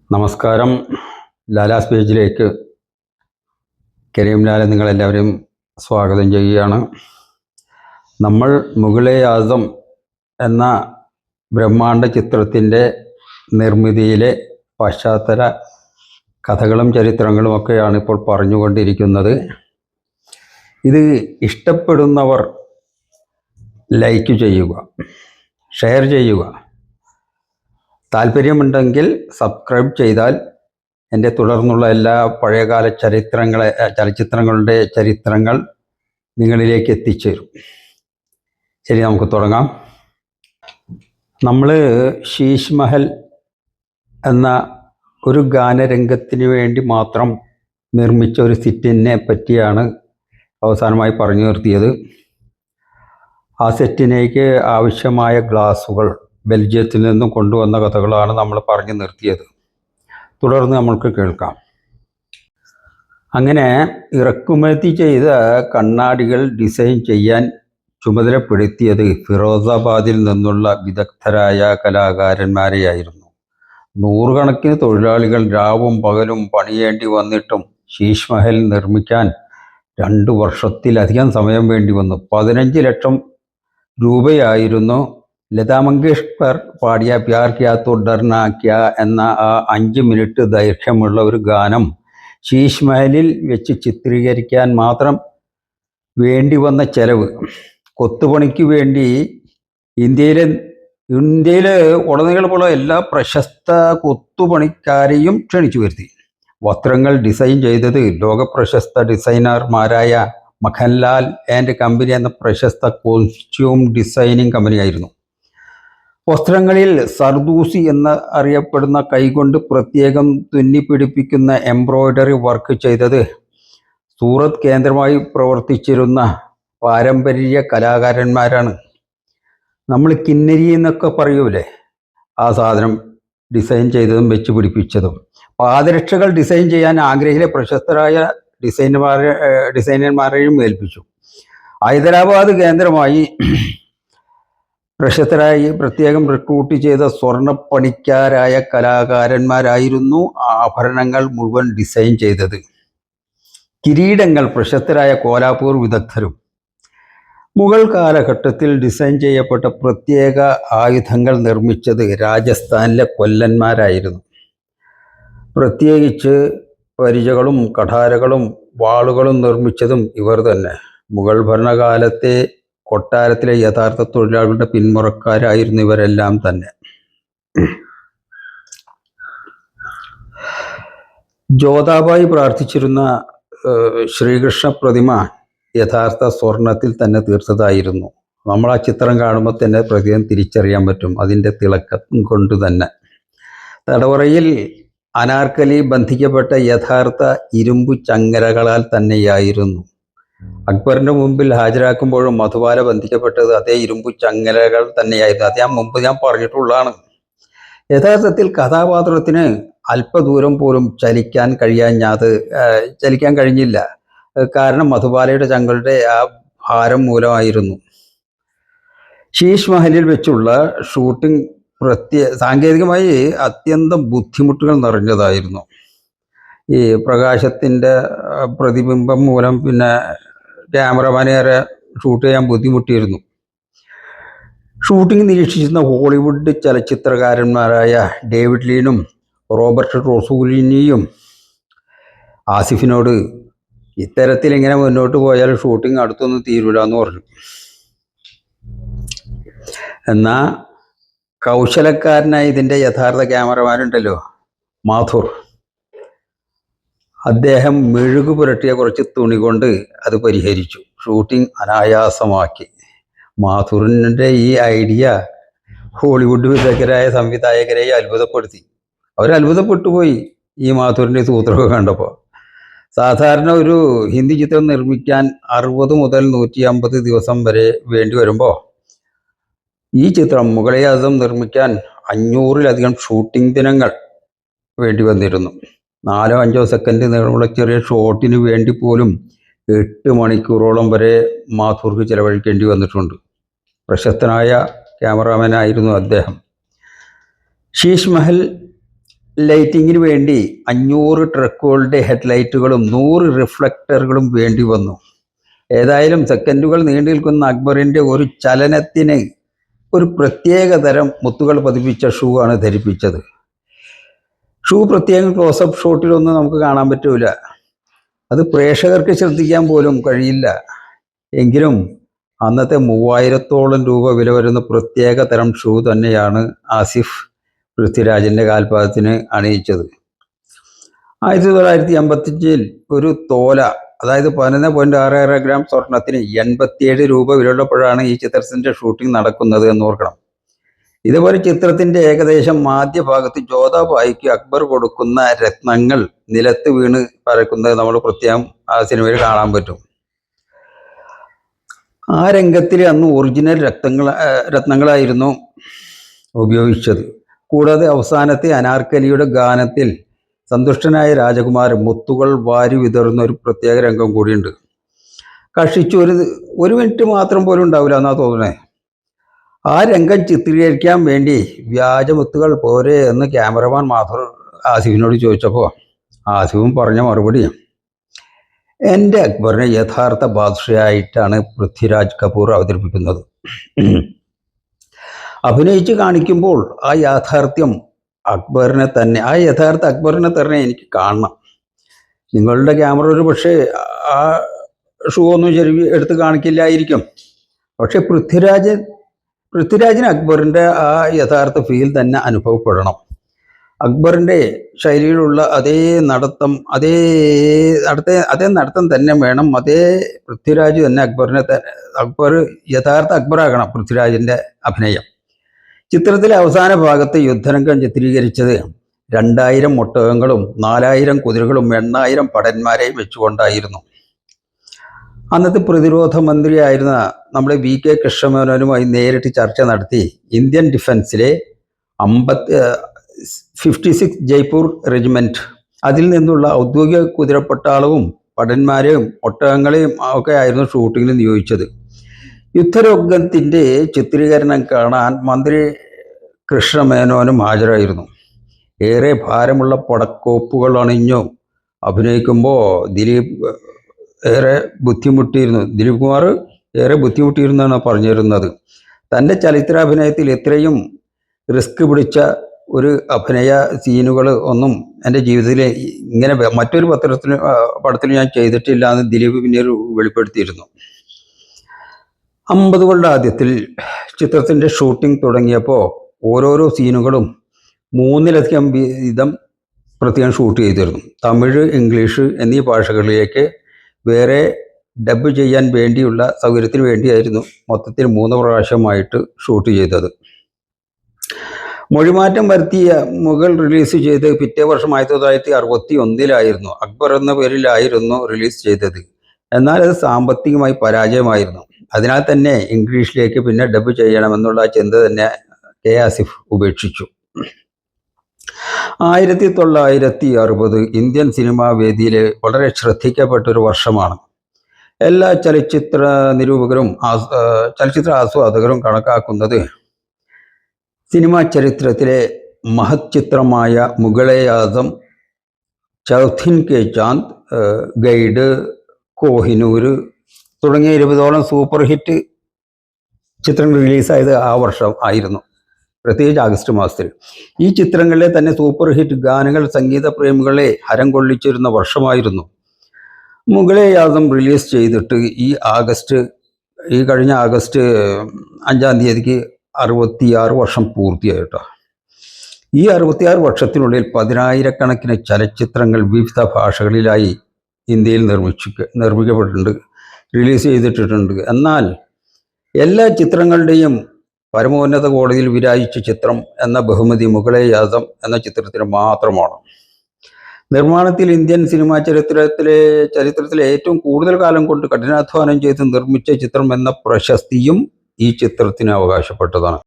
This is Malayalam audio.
നമസ്കാരം. ലാലാസ് പേജിലേക്ക് കരീം ലാല നിങ്ങളെല്ലാവരും സ്വാഗതം ചെയ്യുകയാണ്. നമ്മൾ മുഗളെ ആസം എന്ന ബ്രഹ്മാണ്ഡ ചിത്രത്തിൻ്റെ നിർമ്മിതിയിലെ പശ്ചാത്തല കഥകളും ചരിത്രങ്ങളും ഒക്കെയാണ് ഇപ്പോൾ പറഞ്ഞുകൊണ്ടിരിക്കുന്നത്. ഇത് ഇഷ്ടപ്പെടുന്നവർ ലൈക്ക് ചെയ്യുക, ഷെയർ ചെയ്യുക. താല്പര്യമുണ്ടെങ്കിൽ സബ്സ്ക്രൈബ് ചെയ്താൽ എൻ്റെ തുടർന്നുള്ള എല്ലാ പഴയകാല ചലച്ചിത്രങ്ങളുടെ ചരിത്രങ്ങൾ നിങ്ങളിലേക്ക് എത്തിച്ചേരും. ശരി, നമുക്ക് തുടങ്ങാം. നമ്മൾ ശീഷ് മഹൽ എന്ന ഒരു ഗാനരംഗത്തിന് വേണ്ടി മാത്രം നിർമ്മിച്ച ഒരു സെറ്റിനെ പറ്റിയാണ് അവസാനമായി പറഞ്ഞു നിർത്തിയത്. ആ സെറ്റിനേക്ക് ആവശ്യമായ ഗ്ലാസുകൾ ബെൽജിയത്തിൽ നിന്നും കൊണ്ടുവന്ന കഥകളാണ് നമ്മൾ പറഞ്ഞു നിർത്തിയത്. തുടർന്ന് നമ്മൾക്ക് കേൾക്കാം. അങ്ങനെ ഇറക്കുമതി ചെയ്ത കണ്ണാടികൾ ഡിസൈൻ ചെയ്യാൻ ചുമതലപ്പെടുത്തിയത് ഫിറോസാബാദിൽ നിന്നുള്ള വിദഗ്ധരായ കലാകാരന്മാരെയായിരുന്നു. നൂറുകണക്കിന് തൊഴിലാളികൾ രാവും പകലും പണിയേണ്ടി വന്നിട്ടും ശീഷ് മഹൽ നിർമ്മിക്കാൻ 2 വർഷത്തിലധികം സമയം വേണ്ടി വന്നു. 15 ലക്ഷം രൂപയായിരുന്നു ലതാ മങ്കേഷ്കർ പാടിയ പ്യാർ ക്യാ തോ ഡർനാ ക്യാ എന്ന ആ 5 മിനിറ്റ് ദൈർഘ്യമുള്ള ഒരു ഗാനം ശീഷ് മഹലിൽ വെച്ച് ചിത്രീകരിക്കാൻ മാത്രം വേണ്ടി വന്ന ചെലവ്. കൊത്തുപണിക്ക് വേണ്ടി ഇന്ത്യയിലെ ഉടനീളമുള്ള എല്ലാ പ്രശസ്ത കൊത്തുപണിക്കാരെയും ക്ഷണിച്ചു വരുത്തി. വസ്ത്രങ്ങൾ ഡിസൈൻ ചെയ്തത് ലോകപ്രശസ്ത ഡിസൈനർമാരായ മഖൻലാൽ ആൻഡ് കമ്പനി എന്ന പ്രശസ്ത കോസ്റ്റ്യൂം ഡിസൈനിങ് കമ്പനിയായിരുന്നു. വസ്ത്രങ്ങളിൽ സർദൂസി എന്ന് അറിയപ്പെടുന്ന കൈകൊണ്ട് പ്രത്യേകം തുന്നിപ്പിടിപ്പിക്കുന്ന എംബ്രോയ്ഡറി വർക്ക് ചെയ്തത് സൂറത്ത് കേന്ദ്രമായി പ്രവർത്തിച്ചിരുന്ന പാരമ്പര്യ കലാകാരന്മാരാണ്. നമ്മൾ കിന്നരി എന്നൊക്കെ പറയൂലേ, ആ സാധനം ഡിസൈൻ ചെയ്തതും വെച്ച് പിടിപ്പിച്ചതും. പാദരക്ഷകൾ ഡിസൈൻ ചെയ്യാൻ ആഗ്രഹിയിലെ പ്രശസ്തരായ ഡിസൈനർമാരെയും ഏൽപ്പിച്ചു. ഹൈദരാബാദ് കേന്ദ്രമായി പ്രശസ്തരായി പ്രത്യേകം റിക്രൂട്ട് ചെയ്ത സ്വർണ്ണപ്പണിക്കാരായ കലാകാരന്മാരായിരുന്നു ആഭരണങ്ങൾ മുഴുവൻ ഡിസൈൻ ചെയ്തത്. കിരീടങ്ങൾ പ്രശസ്തരായ കോലാപൂർ വിദഗ്ധരും. മുഗൾ കാലഘട്ടത്തിൽ ഡിസൈൻ ചെയ്യപ്പെട്ട പ്രത്യേക ആയുധങ്ങൾ നിർമ്മിച്ചത് രാജസ്ഥാനിലെ കൊല്ലന്മാരായിരുന്നു. പ്രത്യേകിച്ച് പരിചകളും കഠാരകളും വാളുകളും നിർമ്മിച്ചതും ഇവർ തന്നെ. മുഗൾ ഭരണകാലത്തെ കൊട്ടാരത്തിലെ യഥാർത്ഥ തൊഴിലാളികളുടെ പിന്മുറക്കാരായിരുന്നു ഇവരെല്ലാം തന്നെ. ജ്യോതാബായി പ്രാർത്ഥിച്ചിരുന്ന ശ്രീകൃഷ്ണ പ്രതിമ യഥാർത്ഥ സ്വർണത്തിൽ തന്നെ തീർത്തതായിരുന്നു. നമ്മൾ ആ ചിത്രം കാണുമ്പോൾ തന്നെ പ്രത്യേകം തിരിച്ചറിയാൻ പറ്റും, അതിൻ്റെ തിളക്കം കൊണ്ട് തന്നെ. തടവറയിൽ അനാർക്കലി ബന്ധിക്കപ്പെട്ട യഥാർത്ഥ ഇരുമ്പു ചങ്ങലകളാൽ തന്നെയായിരുന്നു. അക്ബറിന്റെ മുമ്പിൽ ഹാജരാക്കുമ്പോഴും മധുബാല ബന്ധിക്കപ്പെട്ടത് അതേ ഇരുമ്പു ചങ്ങലകൾ തന്നെയായിരുന്നു. അത് മുമ്പ് ഞാൻ പറഞ്ഞിട്ടുള്ളതാണ്. യഥാർത്ഥത്തിൽ കഥാപാത്രത്തിന് അല്പദൂരം പോലും ചലിക്കാൻ കഴിഞ്ഞില്ല. കാരണം മധുബാലയുടെ ചങ്ങളുടെ ആ ഭാരം മൂലമായിരുന്നു. ശീഷ് മഹലിൽ വെച്ചുള്ള ഷൂട്ടിംഗ് സാങ്കേതികമായി അത്യന്തം ബുദ്ധിമുട്ടുകൾ നിറഞ്ഞതായിരുന്നു. ഈ പ്രകാശത്തിൻ്റെ പ്രതിബിംബം മൂലം പിന്നെ ക്യാമറമാനേറെ ഷൂട്ട് ചെയ്യാൻ ബുദ്ധിമുട്ടിയിരുന്നു. ഷൂട്ടിംഗ് നിരീക്ഷിച്ചിരുന്ന ഹോളിവുഡ് ചലച്ചിത്രകാരന്മാരായ ഡേവിഡ് ലീനും റോബർട്ട് റോസൂലിനിയും ആസിഫിനോട് ഇത്തരത്തിൽ ഇങ്ങനെ മുന്നോട്ട് പോയാൽ ഷൂട്ടിംഗ് അടുത്തൊന്നും തീരൂല എന്ന് പറഞ്ഞു. എന്നാൽ കൗശലക്കാരനായി ഇതിൻ്റെ യഥാർത്ഥ ക്യാമറമാനുണ്ടല്ലോ, മാഥുർ, അദ്ദേഹം മെഴുകു പുരട്ടിയ കുറച്ച് തുണി കൊണ്ട് അത് പരിഹരിച്ചു. ഷൂട്ടിംഗ് അനായാസമാക്കി. മാഥുറിൻ്റെ ഈ ഐഡിയ ഹോളിവുഡ് വിദഗ്ധരായ സംവിധായകരെ അത്ഭുതപ്പെടുത്തി. അവരത്ഭുതപ്പെട്ടു പോയി ഈ മാഥുറിൻ്റെ സൂത്രമൊക്കെ കണ്ടപ്പോൾ. സാധാരണ ഒരു ഹിന്ദി ചിത്രം നിർമ്മിക്കാൻ 60 മുതൽ 150 ദിവസം വരെ വേണ്ടി വരുമ്പോൾ ഈ ചിത്രം മുഗളെ ആസം നിർമ്മിക്കാൻ 500-ലധികം ഷൂട്ടിംഗ് ദിനങ്ങൾ വേണ്ടി വന്നിരുന്നു. 4-5 സെക്കൻഡ് നീളമുള്ള ചെറിയ ഷോട്ടിന് വേണ്ടി പോലും 8 മണിക്കൂറോളം വരെ മാഥൂർക്ക് ചിലവഴിക്കേണ്ടി വന്നിട്ടുണ്ട്. പ്രശസ്തനായ ക്യാമറാമാനായിരുന്നു അദ്ദേഹം. ശീഷ് മഹൽ ലൈറ്റിങ്ങിന് വേണ്ടി 500 ട്രക്കുകളുടെ ഹെഡ്ലൈറ്റുകളും 100 റിഫ്ലക്ടറുകളും വേണ്ടി വന്നു. ഏതായാലും സെക്കൻഡുകൾ നീണ്ടു നിൽക്കുന്ന അക്ബറിൻ്റെ ഒരു ചലനത്തിന് ഒരു പ്രത്യേക തരം മുത്തുകൾ പതിപ്പിച്ച ഷൂ ആണ് ധരിപ്പിച്ചത്. ഷൂ പ്രത്യേകം ക്ലോസപ്പ് ഷോട്ടിലൊന്നും നമുക്ക് കാണാൻ പറ്റൂല. അത് പ്രേക്ഷകർക്ക് ശ്രദ്ധിക്കാൻ പോലും കഴിയില്ല. എങ്കിലും അന്നത്തെ 3000-ഓളം രൂപ വില വരുന്ന പ്രത്യേക തരം ഷൂ തന്നെയാണ് ആസിഫ് പൃഥ്വിരാജിൻ്റെ കാൽപാദത്തിന് അണിയിച്ചത്. 1985 ഒരു തോല, അതായത് 11.66 ഗ്രാം സ്വർണത്തിന് 87 രൂപ വിലയുള്ളപ്പോഴാണ് ഈ ചിത്രത്തിൻ്റെ ഷൂട്ടിംഗ് നടക്കുന്നത് എന്ന് ഓർക്കണം. ഇതുപോലെ ചിത്രത്തിൻ്റെ ഏകദേശം ആദ്യഭാഗത്ത് ജോധാബായിക്ക് അക്ബർ കൊടുക്കുന്ന രത്നങ്ങൾ നിലത്ത് വീണ് പരക്കുന്നത് നമ്മൾ പ്രത്യേകം ആ സിനിമയിൽ കാണാൻ പറ്റും. ആ രംഗത്തിൽ അന്ന് ഒറിജിനൽ രത്നങ്ങളായിരുന്നു ഉപയോഗിച്ചത്. കൂടാതെ അവസാനത്തെ അനാർക്കലിയുടെ ഗാനത്തിൽ സന്തുഷ്ടനായ രാജകുമാരൻ മുത്തുകൾ വാരി വിതറുന്ന ഒരു പ്രത്യേക രംഗം കൂടിയുണ്ട്. കഷ്ടിച്ച് ഒരു മിനിറ്റ് മാത്രം പോലും ഉണ്ടാവില്ല എന്നാ തോന്നണേ. ആ രംഗം ചിത്രീകരിക്കാൻ വേണ്ടി വ്യാജമുത്തുകൾ പോരെ എന്ന് ക്യാമറമാൻ മാധുർ ആസിഫിനോട് ചോദിച്ചപ്പോൾ ആസിഫും പറഞ്ഞ മറുപടി, എൻ്റെ അക്ബറിനെ യഥാർത്ഥ ബാദ്ഷയായിട്ടാണ് പൃഥ്വിരാജ് കപൂർ അവതരിപ്പിക്കുന്നത്. അഭിനയിച്ച് കാണിക്കുമ്പോൾ ആ യഥാർത്ഥ അക്ബറിനെ തന്നെ എനിക്ക് കാണണം. നിങ്ങളുടെ ക്യാമറ ഒരു പക്ഷേ ആ ഷൂ ഒന്നും ശരി എടുത്ത് കാണിക്കില്ലായിരിക്കും. പക്ഷെ പൃഥ്വിരാജിന് അക്ബറിൻ്റെ ആ യഥാർത്ഥ ഫീൽ തന്നെ അനുഭവപ്പെടണം. അക്ബറിൻ്റെ ശൈലിയിലുള്ള അതേ നടത്തം തന്നെ വേണം. അതേ പൃഥ്വിരാജ് തന്നെ അക്ബർ യഥാർത്ഥ അക്ബറാകണം പൃഥ്വിരാജിൻ്റെ അഭിനയം. ചിത്രത്തിലെ അവസാന ഭാഗത്ത് യുദ്ധരംഗം ചിത്രീകരിച്ചത് 2000 ഒട്ടകങ്ങളും 4000 കുതിരകളും 8000 ഭടന്മാരെയും വെച്ചുകൊണ്ടായിരുന്നു. അന്നത്തെ പ്രതിരോധ മന്ത്രിയായിരുന്ന നമ്മുടെ VK കൃഷ്ണമേനോനുമായി നേരിട്ട് ചർച്ച നടത്തി ഇന്ത്യൻ ഡിഫൻസിലെ 56 ജയ്പൂർ റെജിമെൻറ്റ്, അതിൽ നിന്നുള്ള ഔദ്യോഗിക കുതിരപ്പട്ടാളവും ഭടന്മാരെയും ഒട്ടകങ്ങളെയും ഒക്കെ ആയിരുന്നു ഷൂട്ടിങ്ങിന് നിയോഗിച്ചത്. യുദ്ധരംഗത്തിൻ്റെ ചിത്രീകരണം കാണാൻ മന്ത്രി കൃഷ്ണമേനോനും ഹാജരായിരുന്നു. ഏറെ ഭാരമുള്ള പടക്കോപ്പുകൾ അണിഞ്ഞു അഭിനയിക്കുമ്പോൾ ദിലീപ് കുമാർ ഏറെ ബുദ്ധിമുട്ടിയിരുന്നാണ് പറഞ്ഞിരുന്നത്. തൻ്റെ ചലച്ചിത്രാഭിനയത്തിൽ ഇത്രയും റിസ്ക് പിടിച്ച ഒരു അഭിനയ സീനുകൾ ഒന്നും എൻ്റെ ജീവിതത്തിൽ ഇങ്ങനെ മറ്റൊരു പടത്തിൽ ഞാൻ ചെയ്തിട്ടില്ല എന്ന് ദിലീപ് പിന്നീട് വെളിപ്പെടുത്തിയിരുന്നു. 50കളുടെ ആദ്യത്തിൽ ചിത്രത്തിൻ്റെ ഷൂട്ടിംഗ് തുടങ്ങിയപ്പോൾ ഓരോരോ സീനുകളും 3-ലധികം വീതം പ്രത്യേകം ഷൂട്ട് ചെയ്തിരുന്നു. തമിഴ്, ഇംഗ്ലീഷ് എന്നീ ഭാഷകളിലേക്ക് വേറെ ഡബ് ചെയ്യാൻ വേണ്ടിയുള്ള സൗകര്യത്തിന് വേണ്ടിയായിരുന്നു മൊത്തത്തിൽ 3 പ്രാവശ്യമായിട്ട് ഷൂട്ട് ചെയ്തത്. മൊഴിമാറ്റം വരുത്തിയ മുഗൾ റിലീസ് ചെയ്ത് പിറ്റേ വർഷം 1961 അക്ബർ എന്ന പേരിലായിരുന്നു റിലീസ് ചെയ്തത്. എന്നാൽ അത് സാമ്പത്തികമായി പരാജയമായിരുന്നു. അതിനാൽ തന്നെ ഇംഗ്ലീഷിലേക്ക് പിന്നെ ഡബ് ചെയ്യണമെന്നുള്ള ചിന്ത തന്നെ കെ ആസിഫ് ഉപേക്ഷിച്ചു. 1960 ഇന്ത്യൻ സിനിമാ വേദിയിൽ വളരെ ശ്രദ്ധിക്കപ്പെട്ടൊരു വർഷമാണ്. എല്ലാ ചലച്ചിത്ര നിരൂപകരും ചലച്ചിത്ര ആസ്വാദകരും കണക്കാക്കുന്നത് സിനിമാ ചരിത്രത്തിലെ മഹത് ചിത്രമായ മുഗളെ ആസം, ചൗഥിൻ കെ ചാന്ദ്, ഗൈഡ്, കോഹിനൂർ തുടങ്ങിയ 20ഓളം സൂപ്പർ ഹിറ്റ് ചിത്രങ്ങൾ റിലീസായത് ആ വർഷം ആയിരുന്നു, പ്രത്യേകിച്ച് ആഗസ്റ്റ് മാസത്തിൽ. ഈ ചിത്രങ്ങളിലെ തന്നെ സൂപ്പർ ഹിറ്റ് ഗാനങ്ങൾ സംഗീത പ്രേമികളെ ഹരം കൊള്ളിച്ചിരുന്ന വർഷമായിരുന്നു. മുഗളെ ആസം റിലീസ് ചെയ്തിട്ട് ഈ കഴിഞ്ഞ ആഗസ്റ്റ് 5-ാം തീയതിക്ക് 66 വർഷം പൂർത്തിയായി കേട്ടോ. ഈ 66 വർഷത്തിനുള്ളിൽ 10,000-കണക്കിന് ചലച്ചിത്രങ്ങൾ വിവിധ ഭാഷകളിലായി ഇന്ത്യയിൽ നിർമ്മിക്കപ്പെട്ടിട്ടുണ്ട്, റിലീസ് ചെയ്തിട്ടുണ്ട്. എന്നാൽ എല്ലാ ചിത്രങ്ങളുടെയും പരമോന്നത കോടതിയിൽ വിരാജിച്ച ചിത്രം എന്ന ബഹുമതി മുഗളെ ആസം എന്ന ചിത്രത്തിന് മാത്രമാണ്. നിർമ്മാണത്തിൽ ഇന്ത്യൻ സിനിമാ ചരിത്രത്തിലെ ഏറ്റവും കൂടുതൽ കാലം കൊണ്ട് കഠിനാധ്വാനം ചെയ്ത് നിർമ്മിച്ച ചിത്രം എന്ന പ്രശസ്തിയും ഈ ചിത്രത്തിന് അവകാശപ്പെട്ടതാണ്.